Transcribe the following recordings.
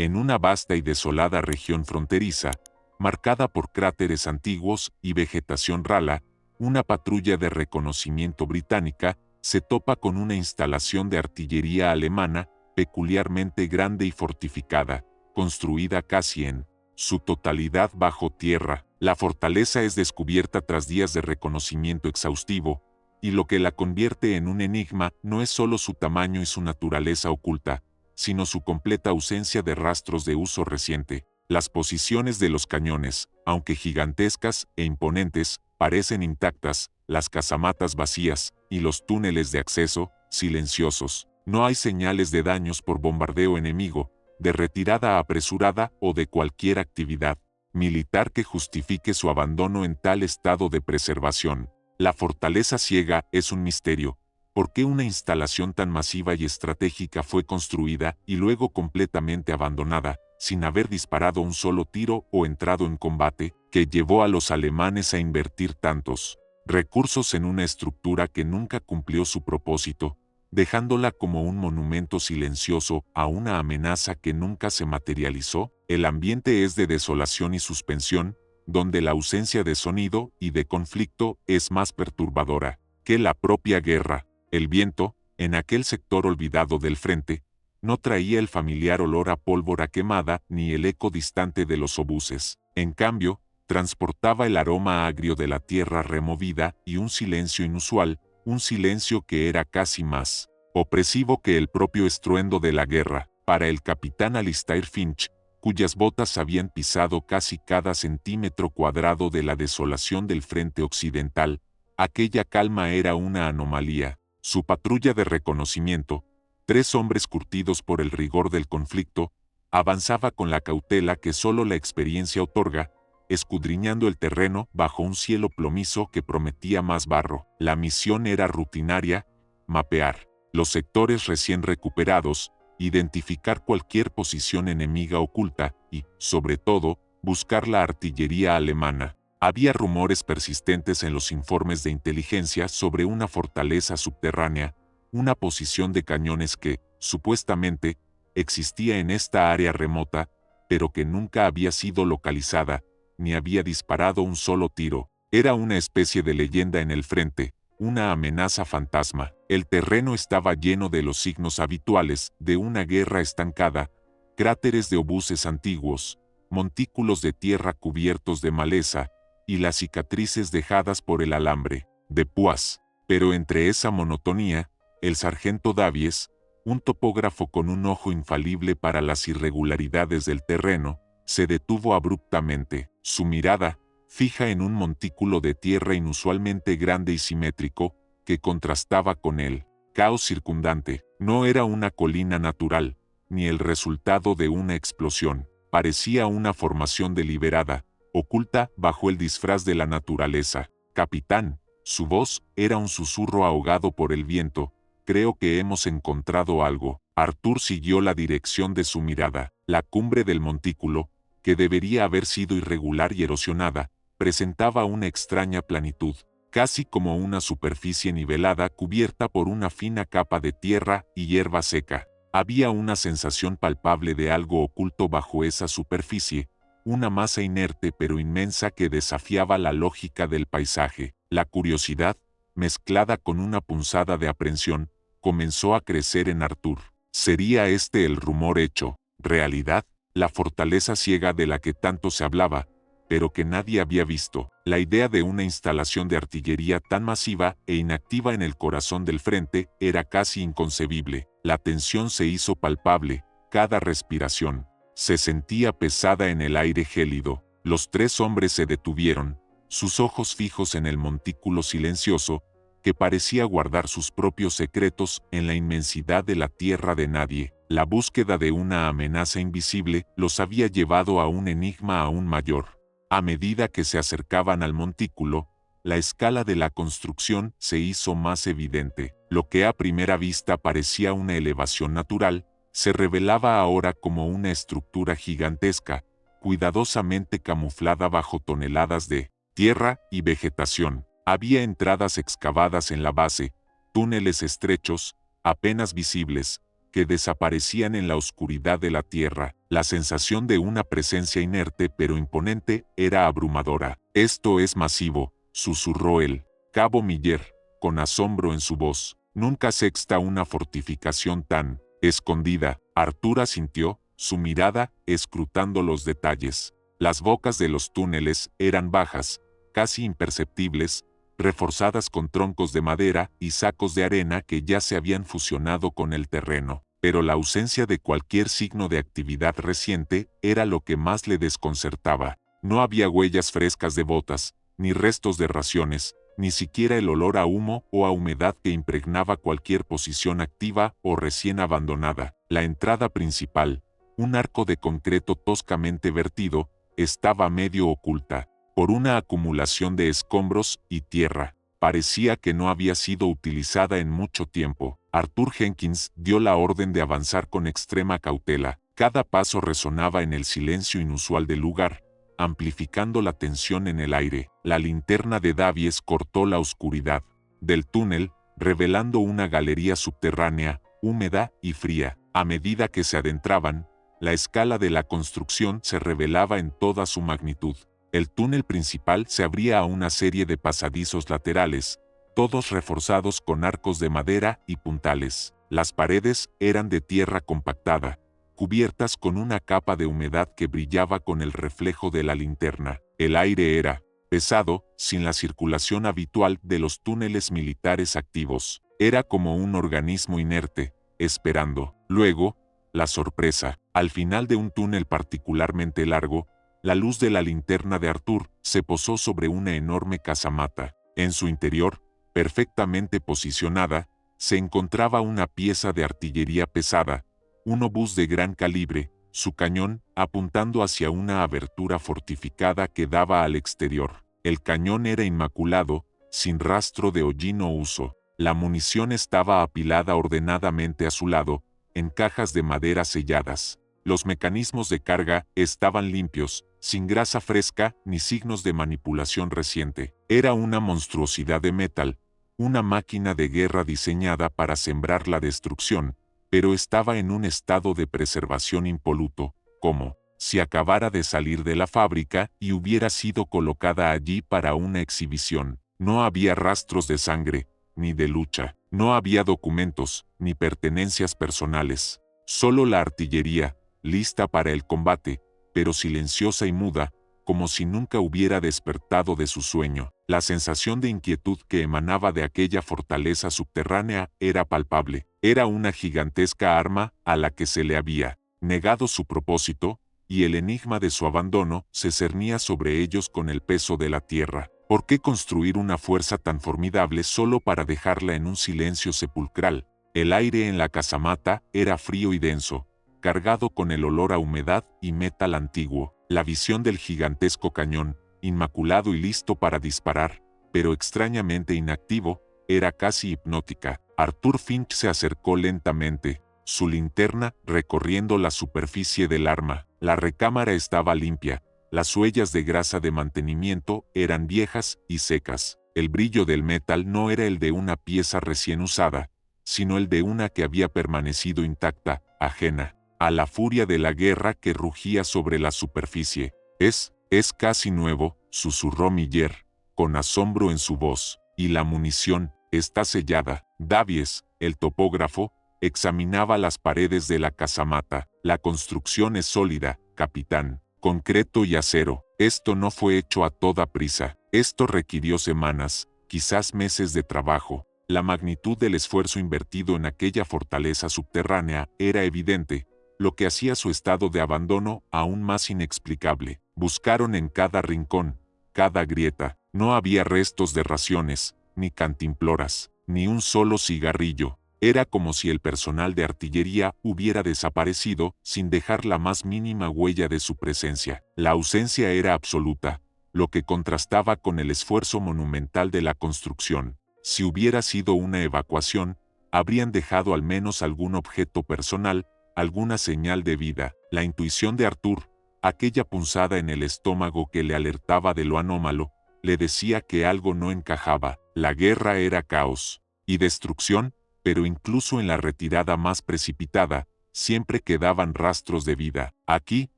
En una vasta y desolada región fronteriza, marcada por cráteres antiguos y vegetación rala, una patrulla de reconocimiento británica se topa con una instalación de artillería alemana peculiarmente grande y fortificada, construida casi en su totalidad bajo tierra. La fortaleza es descubierta tras días de reconocimiento exhaustivo, y lo que la convierte en un enigma no es solo su tamaño y su naturaleza oculta, sino su completa ausencia de rastros de uso reciente. Las posiciones de los cañones, aunque gigantescas e imponentes, parecen intactas, las casamatas vacías, y los túneles de acceso, silenciosos. No hay señales de daños por bombardeo enemigo, de retirada apresurada o de cualquier actividad militar que justifique su abandono en tal estado de preservación. La fortaleza ciega es un misterio. ¿Por qué una instalación tan masiva y estratégica fue construida y luego completamente abandonada, sin haber disparado un solo tiro o entrado en combate, que llevó a los alemanes a invertir tantos recursos en una estructura que nunca cumplió su propósito, dejándola como un monumento silencioso a una amenaza que nunca se materializó? El ambiente es de desolación y suspensión, donde la ausencia de sonido y de conflicto es más perturbadora que la propia guerra. El viento, en aquel sector olvidado del frente, no traía el familiar olor a pólvora quemada ni el eco distante de los obuses. En cambio, transportaba el aroma agrio de la tierra removida y un silencio inusual, un silencio que era casi más opresivo que el propio estruendo de la guerra. Para el capitán Alistair Finch, cuyas botas habían pisado casi cada centímetro cuadrado de la desolación del frente occidental, aquella calma era una anomalía. Su patrulla de reconocimiento, 3 hombres curtidos por el rigor del conflicto, avanzaba con la cautela que solo la experiencia otorga, escudriñando el terreno bajo un cielo plomizo que prometía más barro. La misión era rutinaria: mapear los sectores recién recuperados, identificar cualquier posición enemiga oculta y, sobre todo, buscar la artillería alemana. Había rumores persistentes en los informes de inteligencia sobre una fortaleza subterránea, una posición de cañones que, supuestamente, existía en esta área remota, pero que nunca había sido localizada, ni había disparado un solo tiro. Era una especie de leyenda en el frente, una amenaza fantasma. El terreno estaba lleno de los signos habituales de una guerra estancada: cráteres de obuses antiguos, montículos de tierra cubiertos de maleza, y las cicatrices dejadas por el alambre de púas. Pero entre esa monotonía, el sargento Davies, un topógrafo con un ojo infalible para las irregularidades del terreno, se detuvo abruptamente. Su mirada, fija en un montículo de tierra inusualmente grande y simétrico, que contrastaba con el caos circundante. No era una colina natural, ni el resultado de una explosión. Parecía una formación deliberada, oculta bajo el disfraz de la naturaleza. «Capitán», su voz era un susurro ahogado por el viento, «creo que hemos encontrado algo». Arthur siguió la dirección de su mirada. La cumbre del montículo, que debería haber sido irregular y erosionada, presentaba una extraña planitud, casi como una superficie nivelada cubierta por una fina capa de tierra y hierba seca. Había una sensación palpable de algo oculto bajo esa superficie, una masa inerte pero inmensa que desafiaba la lógica del paisaje. La curiosidad, mezclada con una punzada de aprensión, comenzó a crecer en Arthur. ¿Sería este el rumor hecho realidad? La fortaleza ciega de la que tanto se hablaba, pero que nadie había visto. La idea de una instalación de artillería tan masiva e inactiva en el corazón del frente era casi inconcebible. La tensión se hizo palpable, cada respiración se sentía pesada en el aire gélido. Los 3 hombres se detuvieron, sus ojos fijos en el montículo silencioso, que parecía guardar sus propios secretos en la inmensidad de la tierra de nadie. La búsqueda de una amenaza invisible los había llevado a un enigma aún mayor. A medida que se acercaban al montículo, la escala de la construcción se hizo más evidente. Lo que a primera vista parecía una elevación natural, se revelaba ahora como una estructura gigantesca, cuidadosamente camuflada bajo toneladas de tierra y vegetación. Había entradas excavadas en la base, túneles estrechos, apenas visibles, que desaparecían en la oscuridad de la tierra. La sensación de una presencia inerte pero imponente era abrumadora. «Esto es masivo», susurró el cabo Miller, con asombro en su voz. «Nunca sexta una fortificación tan escondida». Arthur asintió, su mirada escrutando los detalles. Las bocas de los túneles eran bajas, casi imperceptibles, reforzadas con troncos de madera y sacos de arena que ya se habían fusionado con el terreno. Pero la ausencia de cualquier signo de actividad reciente era lo que más le desconcertaba. No había huellas frescas de botas, ni restos de raciones, ni siquiera el olor a humo o a humedad que impregnaba cualquier posición activa o recién abandonada. La entrada principal, un arco de concreto toscamente vertido, estaba medio oculta por una acumulación de escombros y tierra. Parecía que no había sido utilizada en mucho tiempo. Arthur Jenkins dio la orden de avanzar con extrema cautela. Cada paso resonaba en el silencio inusual del lugar, amplificando la tensión en el aire. La linterna de Davies cortó la oscuridad del túnel, revelando una galería subterránea, húmeda y fría. A medida que se adentraban, la escala de la construcción se revelaba en toda su magnitud. El túnel principal se abría a una serie de pasadizos laterales, todos reforzados con arcos de madera y puntales. Las paredes eran de tierra compactada, cubiertas con una capa de humedad que brillaba con el reflejo de la linterna. El aire era pesado, sin la circulación habitual de los túneles militares activos. Era como un organismo inerte, esperando. Luego, la sorpresa. Al final de un túnel particularmente largo, la luz de la linterna de Arthur se posó sobre una enorme casamata. En su interior, perfectamente posicionada, se encontraba una pieza de artillería pesada, un obús de gran calibre, su cañón apuntando hacia una abertura fortificada que daba al exterior. El cañón era inmaculado, sin rastro de hollín o uso. La munición estaba apilada ordenadamente a su lado, en cajas de madera selladas. Los mecanismos de carga estaban limpios, sin grasa fresca ni signos de manipulación reciente. Era una monstruosidad de metal, una máquina de guerra diseñada para sembrar la destrucción, pero estaba en un estado de preservación impoluto, como si acabara de salir de la fábrica y hubiera sido colocada allí para una exhibición. No había rastros de sangre, ni de lucha. No había documentos, ni pertenencias personales. Solo la artillería, lista para el combate, pero silenciosa y muda, como si nunca hubiera despertado de su sueño. La sensación de inquietud que emanaba de aquella fortaleza subterránea era palpable. Era una gigantesca arma a la que se le había negado su propósito, y el enigma de su abandono se cernía sobre ellos con el peso de la tierra. ¿Por qué construir una fuerza tan formidable solo para dejarla en un silencio sepulcral? El aire en la casamata era frío y denso, cargado con el olor a humedad y metal antiguo. La visión del gigantesco cañón, inmaculado y listo para disparar, pero extrañamente inactivo, era casi hipnótica. Arthur Finch se acercó lentamente, su linterna recorriendo la superficie del arma. La recámara estaba limpia, las huellas de grasa de mantenimiento eran viejas y secas. El brillo del metal no era el de una pieza recién usada, sino el de una que había permanecido intacta, ajena a la furia de la guerra que rugía sobre la superficie. Es casi nuevo», susurró Miller, con asombro en su voz, «y la munición está sellada». Davies, el topógrafo, examinaba las paredes de la casamata. «La construcción es sólida, capitán. Concreto y acero. Esto no fue hecho a toda prisa. Esto requirió semanas, quizás meses de trabajo». La magnitud del esfuerzo invertido en aquella fortaleza subterránea era evidente, lo que hacía su estado de abandono aún más inexplicable. Buscaron en cada rincón, cada grieta. No había restos de raciones, ni cantimploras, ni un solo cigarrillo. Era como si el personal de artillería hubiera desaparecido sin dejar la más mínima huella de su presencia. La ausencia era absoluta, lo que contrastaba con el esfuerzo monumental de la construcción. Si hubiera sido una evacuación, habrían dejado al menos algún objeto personal, alguna señal de vida. La intuición de Arthur, aquella punzada en el estómago que le alertaba de lo anómalo, le decía que algo no encajaba. La guerra era caos y destrucción, pero incluso en la retirada más precipitada, siempre quedaban rastros de vida. Aquí,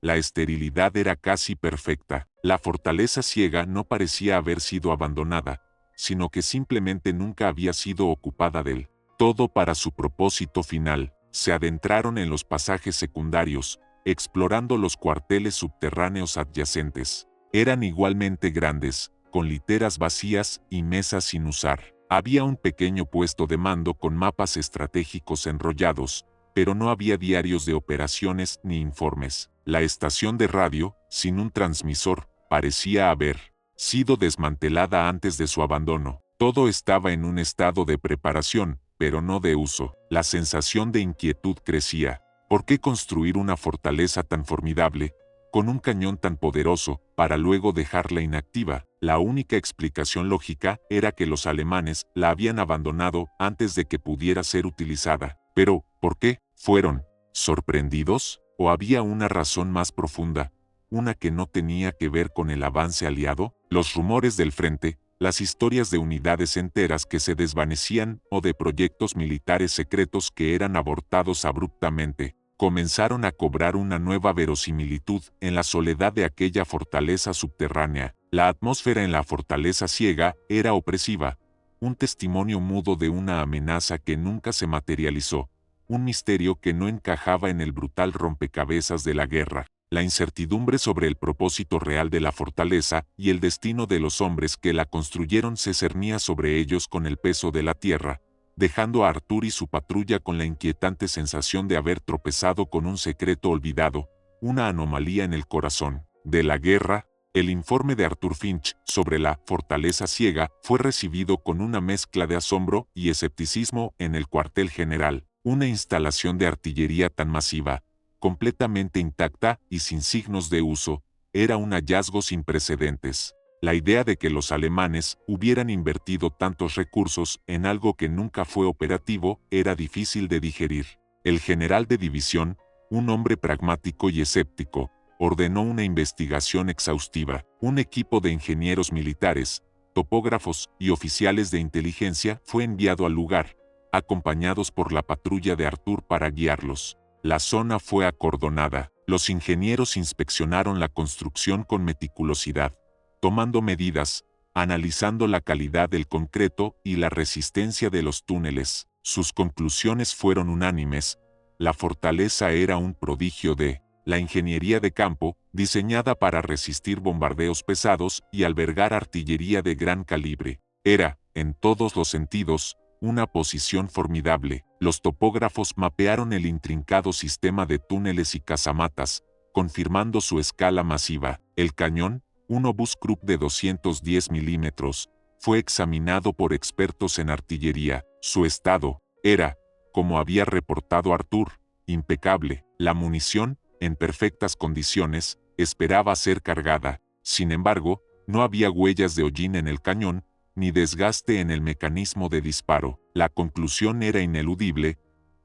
la esterilidad era casi perfecta. La fortaleza ciega no parecía haber sido abandonada, sino que simplemente nunca había sido ocupada del todo para su propósito final. Se adentraron en los pasajes secundarios, explorando los cuarteles subterráneos adyacentes. Eran igualmente grandes, con literas vacías y mesas sin usar. Había un pequeño puesto de mando con mapas estratégicos enrollados, pero no había diarios de operaciones ni informes. La estación de radio, sin un transmisor, parecía haber sido desmantelada antes de su abandono. Todo estaba en un estado de preparación, pero no de uso. La sensación de inquietud crecía. ¿Por qué construir una fortaleza tan formidable, con un cañón tan poderoso, para luego dejarla inactiva? La única explicación lógica era que los alemanes la habían abandonado antes de que pudiera ser utilizada. Pero, ¿por qué? ¿Fueron sorprendidos? ¿O había una razón más profunda, una que no tenía que ver con el avance aliado? Los rumores del frente, las historias de unidades enteras que se desvanecían o de proyectos militares secretos que eran abortados abruptamente, comenzaron a cobrar una nueva verosimilitud en la soledad de aquella fortaleza subterránea. La atmósfera en la fortaleza ciega era opresiva, un testimonio mudo de una amenaza que nunca se materializó, un misterio que no encajaba en el brutal rompecabezas de la guerra. La incertidumbre sobre el propósito real de la fortaleza y el destino de los hombres que la construyeron se cernía sobre ellos con el peso de la tierra, dejando a Arthur y su patrulla con la inquietante sensación de haber tropezado con un secreto olvidado, una anomalía en el corazón de la guerra. El informe de Arthur Finch sobre la fortaleza ciega fue recibido con una mezcla de asombro y escepticismo en el cuartel general. Una instalación de artillería tan masiva, completamente intacta y sin signos de uso, era un hallazgo sin precedentes. La idea de que los alemanes hubieran invertido tantos recursos en algo que nunca fue operativo era difícil de digerir. El general de división, un hombre pragmático y escéptico, ordenó una investigación exhaustiva. Un equipo de ingenieros militares, topógrafos y oficiales de inteligencia fue enviado al lugar, acompañados por la patrulla de Arthur para guiarlos. La zona fue acordonada. Los ingenieros inspeccionaron la construcción con meticulosidad, tomando medidas, analizando la calidad del concreto y la resistencia de los túneles. Sus conclusiones fueron unánimes. La fortaleza era un prodigio de la ingeniería de campo, diseñada para resistir bombardeos pesados y albergar artillería de gran calibre. Era, en todos los sentidos, una posición formidable. Los topógrafos mapearon el intrincado sistema de túneles y casamatas, confirmando su escala masiva. El cañón, un obús Krupp de 210 milímetros, fue examinado por expertos en artillería. Su estado era, como había reportado Arthur, impecable. La munición, en perfectas condiciones, esperaba ser cargada. Sin embargo, no había huellas de hollín en el cañón, ni desgaste en el mecanismo de disparo. La conclusión era ineludible: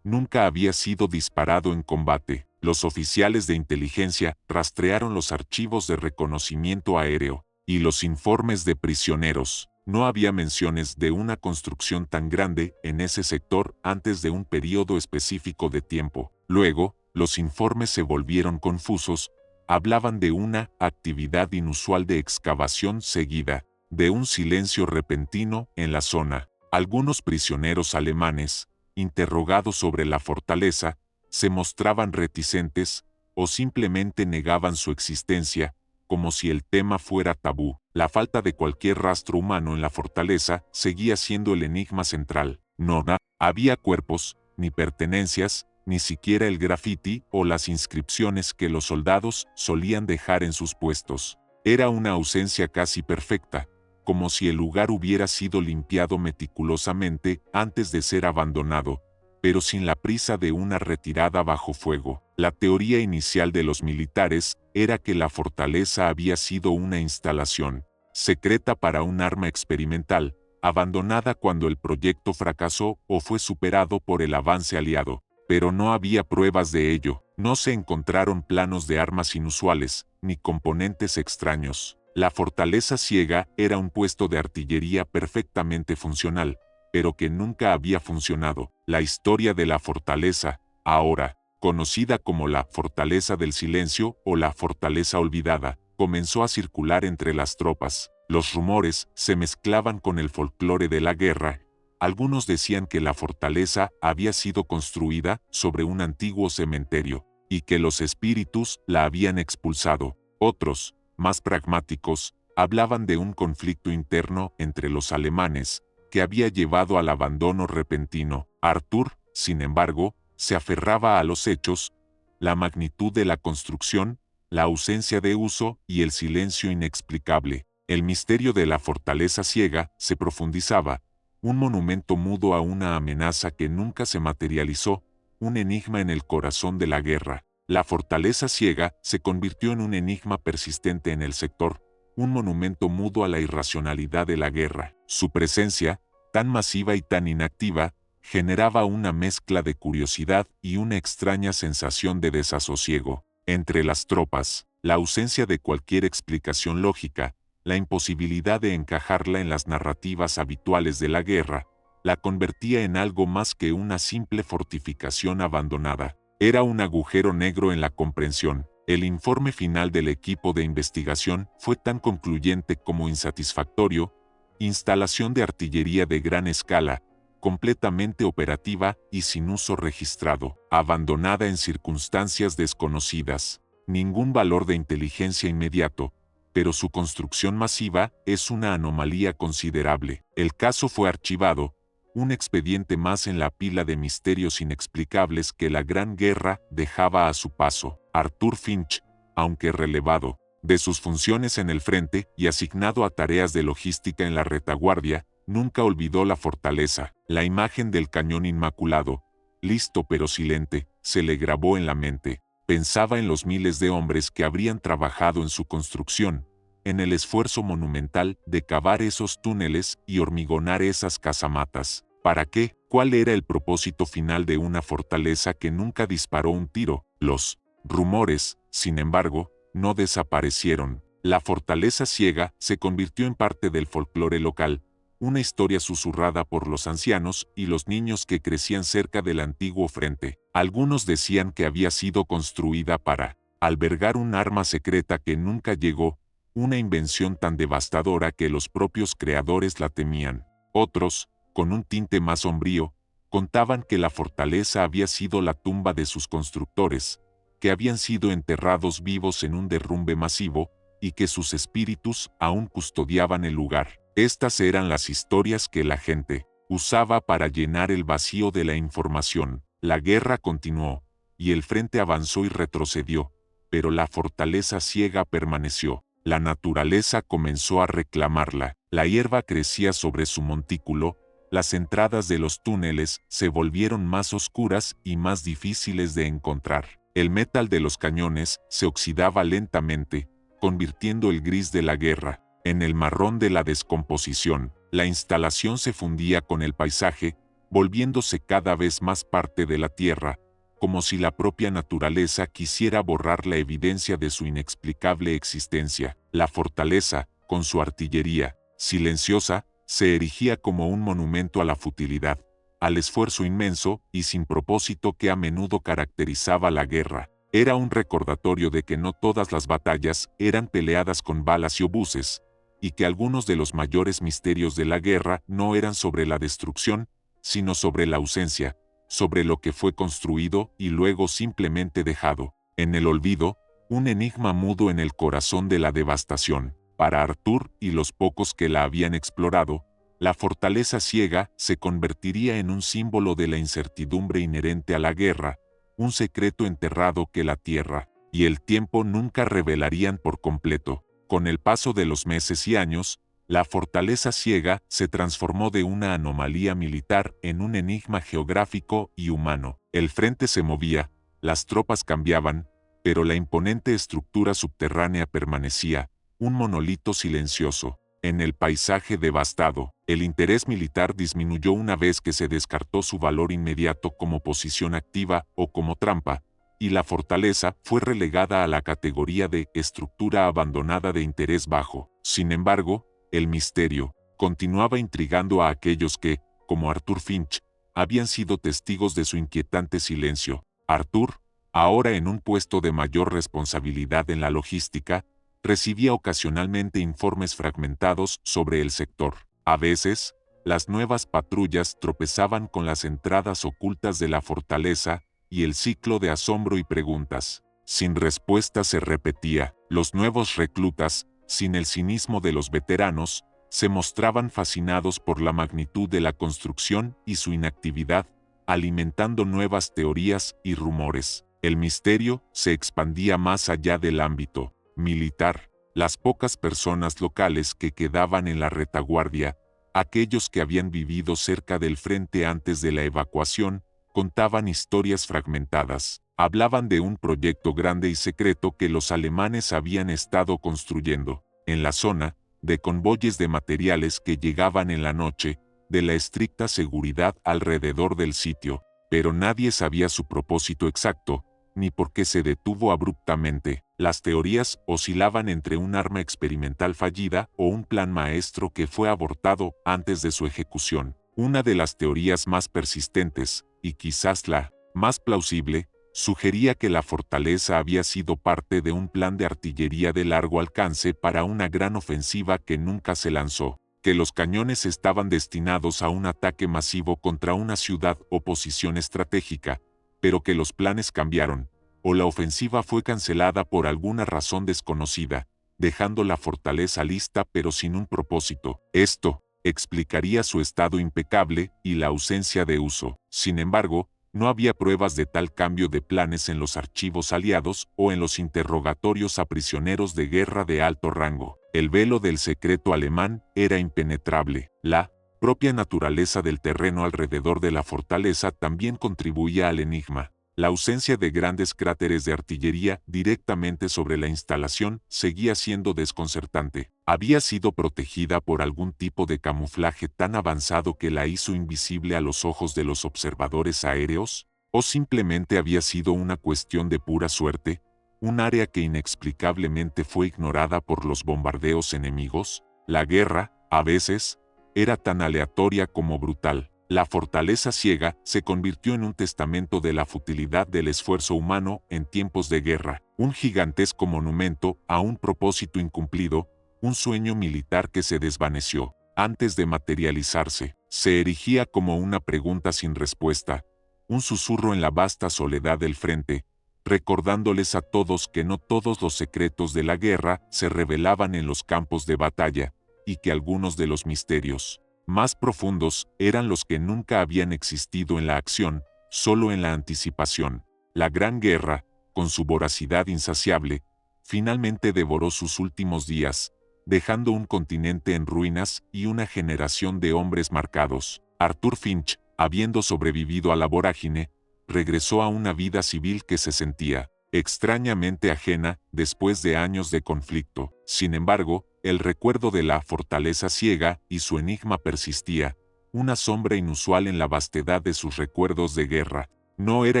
nunca había sido disparado en combate. Los oficiales de inteligencia rastrearon los archivos de reconocimiento aéreo y los informes de prisioneros. No había menciones de una construcción tan grande en ese sector antes de un periodo específico de tiempo. Luego, los informes se volvieron confusos, hablaban de una actividad inusual de excavación seguida de un silencio repentino en la zona. Algunos prisioneros alemanes, interrogados sobre la fortaleza, se mostraban reticentes o simplemente negaban su existencia, como si el tema fuera tabú. La falta de cualquier rastro humano en la fortaleza seguía siendo el enigma central. No había cuerpos, ni pertenencias, ni siquiera el grafiti o las inscripciones que los soldados solían dejar en sus puestos. Era una ausencia casi perfecta, como si el lugar hubiera sido limpiado meticulosamente antes de ser abandonado, pero sin la prisa de una retirada bajo fuego. La teoría inicial de los militares era que la fortaleza había sido una instalación secreta para un arma experimental, abandonada cuando el proyecto fracasó o fue superado por el avance aliado. Pero no había pruebas de ello. No se encontraron planos de armas inusuales, ni componentes extraños. La fortaleza ciega era un puesto de artillería perfectamente funcional, pero que nunca había funcionado. La historia de la fortaleza, ahora conocida como la Fortaleza del Silencio o la Fortaleza Olvidada, comenzó a circular entre las tropas. Los rumores se mezclaban con el folclore de la guerra. Algunos decían que la fortaleza había sido construida sobre un antiguo cementerio y que los espíritus la habían expulsado. Otros, más pragmáticos, hablaban de un conflicto interno entre los alemanes que había llevado al abandono repentino. Arthur, sin embargo, se aferraba a los hechos, la magnitud de la construcción, la ausencia de uso y el silencio inexplicable. El misterio de la fortaleza ciega se profundizaba, un monumento mudo a una amenaza que nunca se materializó, un enigma en el corazón de la guerra. La fortaleza ciega se convirtió en un enigma persistente en el sector, un monumento mudo a la irracionalidad de la guerra. Su presencia, tan masiva y tan inactiva, generaba una mezcla de curiosidad y una extraña sensación de desasosiego. Entre las tropas, la ausencia de cualquier explicación lógica, la imposibilidad de encajarla en las narrativas habituales de la guerra, la convertía en algo más que una simple fortificación abandonada. Era un agujero negro en la comprensión. El informe final del equipo de investigación fue tan concluyente como insatisfactorio: instalación de artillería de gran escala, completamente operativa y sin uso registrado, abandonada en circunstancias desconocidas. Ningún valor de inteligencia inmediato, pero su construcción masiva es una anomalía considerable. El caso fue archivado, un expediente más en la pila de misterios inexplicables que la Gran Guerra dejaba a su paso. Arthur Finch, aunque relevado de sus funciones en el frente y asignado a tareas de logística en la retaguardia, nunca olvidó la fortaleza. La imagen del cañón inmaculado, listo pero silente, se le grabó en la mente. Pensaba en los miles de hombres que habrían trabajado en su construcción, en el esfuerzo monumental de cavar esos túneles y hormigonar esas casamatas. ¿Para qué? ¿Cuál era el propósito final de una fortaleza que nunca disparó un tiro? Los rumores, sin embargo, no desaparecieron. La fortaleza ciega se convirtió en parte del folclore local, una historia susurrada por los ancianos y los niños que crecían cerca del antiguo frente. Algunos decían que había sido construida para albergar un arma secreta que nunca llegó, una invención tan devastadora que los propios creadores la temían. Otros, con un tinte más sombrío, contaban que la fortaleza había sido la tumba de sus constructores, que habían sido enterrados vivos en un derrumbe masivo, y que sus espíritus aún custodiaban el lugar. Estas eran las historias que la gente usaba para llenar el vacío de la información. La guerra continuó, y el frente avanzó y retrocedió, pero la fortaleza ciega permaneció. La naturaleza comenzó a reclamarla. La hierba crecía sobre su montículo, las entradas de los túneles se volvieron más oscuras y más difíciles de encontrar. El metal de los cañones se oxidaba lentamente, convirtiendo el gris de la guerra en el marrón de la descomposición. La instalación se fundía con el paisaje, volviéndose cada vez más parte de la tierra, como si la propia naturaleza quisiera borrar la evidencia de su inexplicable existencia. La fortaleza, con su artillería silenciosa, se erigía como un monumento a la futilidad, al esfuerzo inmenso y sin propósito que a menudo caracterizaba la guerra. Era un recordatorio de que no todas las batallas eran peleadas con balas y obuses, y que algunos de los mayores misterios de la guerra no eran sobre la destrucción, sino sobre la ausencia, sobre lo que fue construido y luego simplemente dejado en el olvido, un enigma mudo en el corazón de la devastación. Para Arthur y los pocos que la habían explorado, la fortaleza ciega se convertiría en un símbolo de la incertidumbre inherente a la guerra, un secreto enterrado que la tierra y el tiempo nunca revelarían por completo. Con el paso de los meses y años, la fortaleza ciega se transformó de una anomalía militar en un enigma geográfico y humano. El frente se movía, las tropas cambiaban, pero la imponente estructura subterránea permanecía, un monolito silencioso. En el paisaje devastado, el interés militar disminuyó una vez que se descartó su valor inmediato como posición activa o como trampa, y la fortaleza fue relegada a la categoría de estructura abandonada de interés bajo. Sin embargo, el misterio continuaba intrigando a aquellos que, como Arthur Finch, habían sido testigos de su inquietante silencio. Arthur, ahora en un puesto de mayor responsabilidad en la logística, recibía ocasionalmente informes fragmentados sobre el sector. A veces, las nuevas patrullas tropezaban con las entradas ocultas de la fortaleza, y el ciclo de asombro y preguntas sin respuesta se repetía. Los nuevos reclutas, sin el cinismo de los veteranos, se mostraban fascinados por la magnitud de la construcción y su inactividad, alimentando nuevas teorías y rumores. El misterio se expandía más allá del ámbito militar. Las pocas personas locales que quedaban en la retaguardia, aquellos que habían vivido cerca del frente antes de la evacuación, contaban historias fragmentadas. Hablaban de un proyecto grande y secreto que los alemanes habían estado construyendo en la zona, de convoyes de materiales que llegaban en la noche, de la estricta seguridad alrededor del sitio, pero nadie sabía su propósito exacto, ni por qué se detuvo abruptamente. Las teorías oscilaban entre un arma experimental fallida o un plan maestro que fue abortado antes de su ejecución. Una de las teorías más persistentes, y quizás la más plausible, sugería que la fortaleza había sido parte de un plan de artillería de largo alcance para una gran ofensiva que nunca se lanzó, que los cañones estaban destinados a un ataque masivo contra una ciudad o posición estratégica, pero que los planes cambiaron, o la ofensiva fue cancelada por alguna razón desconocida, dejando la fortaleza lista pero sin un propósito. Esto explicaría su estado impecable y la ausencia de uso. Sin embargo, no había pruebas de tal cambio de planes en los archivos aliados o en los interrogatorios a prisioneros de guerra de alto rango. El velo del secreto alemán era impenetrable. La propia naturaleza del terreno alrededor de la fortaleza también contribuía al enigma. La ausencia de grandes cráteres de artillería directamente sobre la instalación seguía siendo desconcertante. ¿Había sido protegida por algún tipo de camuflaje tan avanzado que la hizo invisible a los ojos de los observadores aéreos? ¿O simplemente había sido una cuestión de pura suerte? ¿Un área que inexplicablemente fue ignorada por los bombardeos enemigos? La guerra, a veces, era tan aleatoria como brutal. La fortaleza ciega se convirtió en un testamento de la futilidad del esfuerzo humano en tiempos de guerra, un gigantesco monumento a un propósito incumplido, un sueño militar que se desvaneció antes de materializarse. Se erigía como una pregunta sin respuesta, un susurro en la vasta soledad del frente, recordándoles a todos que no todos los secretos de la guerra se revelaban en los campos de batalla, y que algunos de los misterios más profundos eran los que nunca habían existido en la acción, solo en la anticipación. La Gran Guerra, con su voracidad insaciable, finalmente devoró sus últimos días, dejando un continente en ruinas y una generación de hombres marcados. Arthur Finch, habiendo sobrevivido a la vorágine, regresó a una vida civil que se sentía extrañamente ajena después de años de conflicto. Sin embargo, el recuerdo de la fortaleza ciega y su enigma persistía, una sombra inusual en la vastedad de sus recuerdos de guerra. No era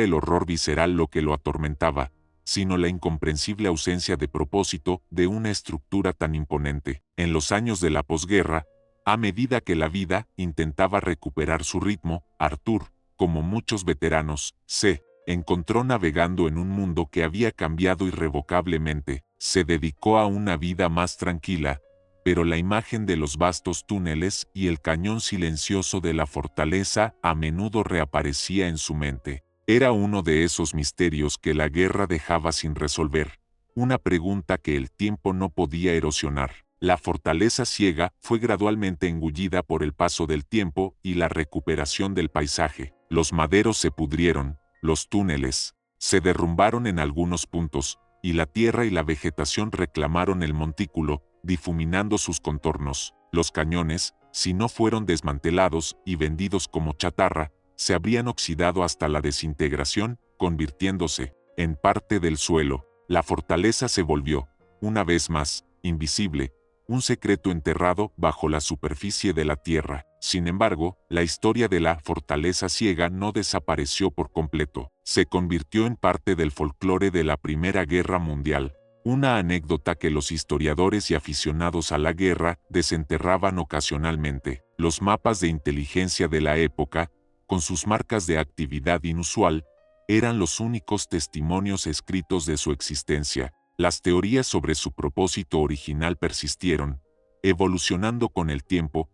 el horror visceral lo que lo atormentaba, sino la incomprensible ausencia de propósito de una estructura tan imponente. En los años de la posguerra, a medida que la vida intentaba recuperar su ritmo, Arthur, como muchos veteranos, se encontró navegando en un mundo que había cambiado irrevocablemente. Se dedicó a una vida más tranquila, pero la imagen de los vastos túneles y el cañón silencioso de la fortaleza a menudo reaparecía en su mente. Era uno de esos misterios que la guerra dejaba sin resolver, una pregunta que el tiempo no podía erosionar. La fortaleza ciega fue gradualmente engullida por el paso del tiempo y la recuperación del paisaje. Los maderos se pudrieron, los túneles se derrumbaron en algunos puntos, y la tierra y la vegetación reclamaron el montículo, difuminando sus contornos. Los cañones, si no fueron desmantelados y vendidos como chatarra, se habrían oxidado hasta la desintegración, convirtiéndose en parte del suelo. La fortaleza se volvió, una vez más, invisible, un secreto enterrado bajo la superficie de la tierra. Sin embargo, la historia de la fortaleza ciega no desapareció por completo. Se convirtió en parte del folclore de la Primera Guerra Mundial. una anécdota que los historiadores y aficionados a la guerra desenterraban ocasionalmente. Los mapas de inteligencia de la época, con sus marcas de actividad inusual, eran los únicos testimonios escritos de su existencia. Las teorías sobre su propósito original persistieron, evolucionando con el tiempo,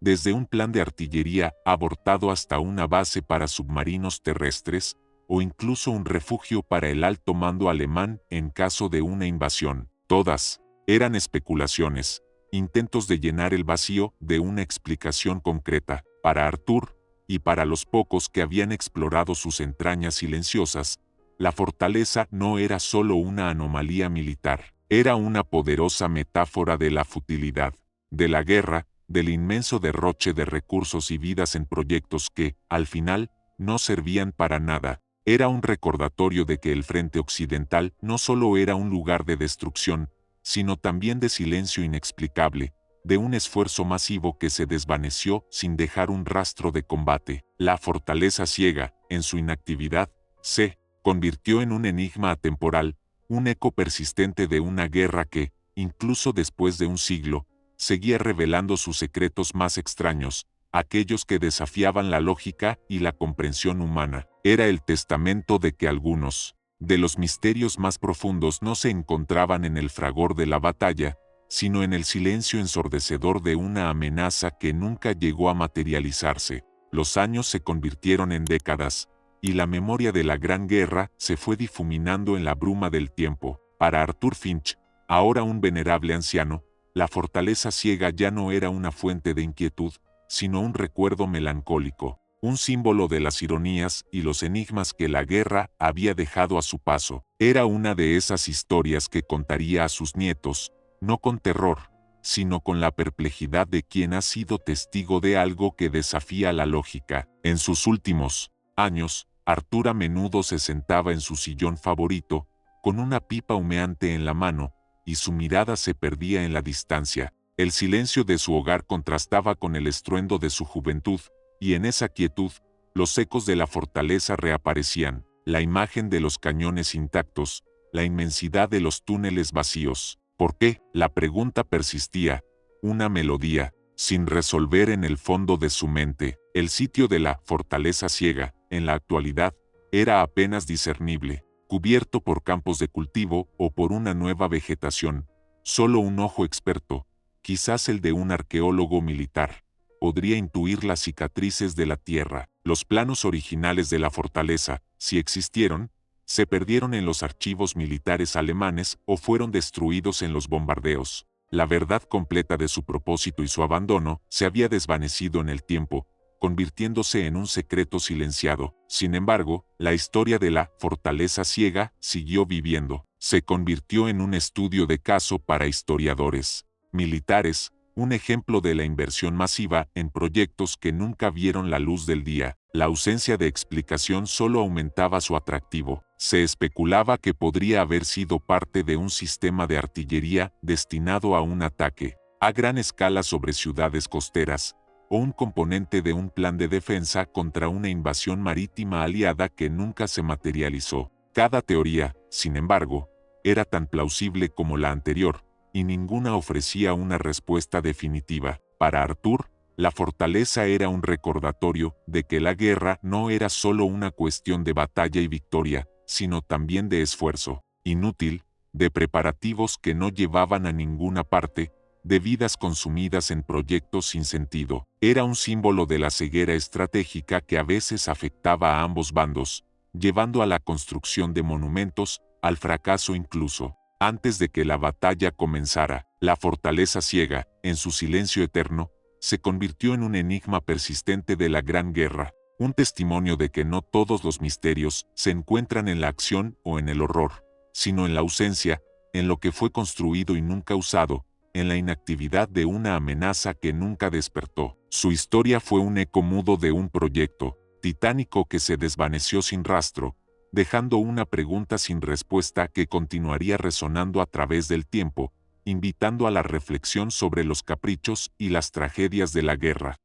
desde un plan de artillería abortado hasta una base para submarinos terrestres, o incluso un refugio para el alto mando alemán en caso de una invasión. Todas eran especulaciones, intentos de llenar el vacío de una explicación concreta. Para Arthur, y para los pocos que habían explorado sus entrañas silenciosas, la fortaleza no era solo una anomalía militar, era una poderosa metáfora de la futilidad, de la guerra, del inmenso derroche de recursos y vidas en proyectos que, al final, no servían para nada. Era un recordatorio de que el frente occidental no solo era un lugar de destrucción, sino también de silencio inexplicable, de un esfuerzo masivo que se desvaneció sin dejar un rastro de combate. La fortaleza ciega, en su inactividad, se convirtió en un enigma atemporal, un eco persistente de una guerra que, incluso después de un siglo, seguía revelando sus secretos más extraños, aquellos que desafiaban la lógica y la comprensión humana. Era el testamento de que algunos de los misterios más profundos no se encontraban en el fragor de la batalla, sino en el silencio ensordecedor de una amenaza que nunca llegó a materializarse. Los años se convirtieron en décadas, y la memoria de la Gran Guerra se fue difuminando en la bruma del tiempo. Para Arthur Finch, ahora un venerable anciano, la fortaleza ciega ya no era una fuente de inquietud, sino un recuerdo melancólico, un símbolo de las ironías y los enigmas que la guerra había dejado a su paso. Era una de esas historias que contaría a sus nietos, no con terror, sino con la perplejidad de quien ha sido testigo de algo que desafía la lógica. En sus últimos años, Arthur a menudo se sentaba en su sillón favorito, con una pipa humeante en la mano, y su mirada se perdía en la distancia. El silencio de su hogar contrastaba con el estruendo de su juventud, y en esa quietud, los ecos de la fortaleza reaparecían, la imagen de los cañones intactos, la inmensidad de los túneles vacíos. ¿Por qué? La pregunta persistía, una melodía, sin resolver en el fondo de su mente. El sitio de la fortaleza ciega, en la actualidad, era apenas discernible, cubierto por campos de cultivo o por una nueva vegetación. Solo un ojo experto, quizás el de un arqueólogo militar, podría intuir las cicatrices de la tierra. Los planos originales de la fortaleza, si existieron, se perdieron en los archivos militares alemanes o fueron destruidos en los bombardeos. La verdad completa de su propósito y su abandono se había desvanecido en el tiempo, convirtiéndose en un secreto silenciado. Sin embargo, la historia de la fortaleza ciega siguió viviendo. Se convirtió en un estudio de caso para historiadores militares, un ejemplo de la inversión masiva en proyectos que nunca vieron la luz del día. La ausencia de explicación solo aumentaba su atractivo. Se especulaba que podría haber sido parte de un sistema de artillería destinado a un ataque a gran escala sobre ciudades costeras, o un componente de un plan de defensa contra una invasión marítima aliada que nunca se materializó. Cada teoría, sin embargo, era tan plausible como la anterior, y ninguna ofrecía una respuesta definitiva. Para Arthur, la fortaleza era un recordatorio de que la guerra no era solo una cuestión de batalla y victoria, sino también de esfuerzo inútil, de preparativos que no llevaban a ninguna parte, de vidas consumidas en proyectos sin sentido. Era un símbolo de la ceguera estratégica que a veces afectaba a ambos bandos, llevando a la construcción de monumentos, al fracaso incluso. Antes de que la batalla comenzara, la fortaleza ciega, en su silencio eterno, se convirtió en un enigma persistente de la Gran Guerra, un testimonio de que no todos los misterios se encuentran en la acción o en el horror, sino en la ausencia, en lo que fue construido y nunca usado, en la inactividad de una amenaza que nunca despertó. Su historia fue un eco mudo de un proyecto titánico que se desvaneció sin rastro, dejando una pregunta sin respuesta que continuaría resonando a través del tiempo, invitando a la reflexión sobre los caprichos y las tragedias de la guerra.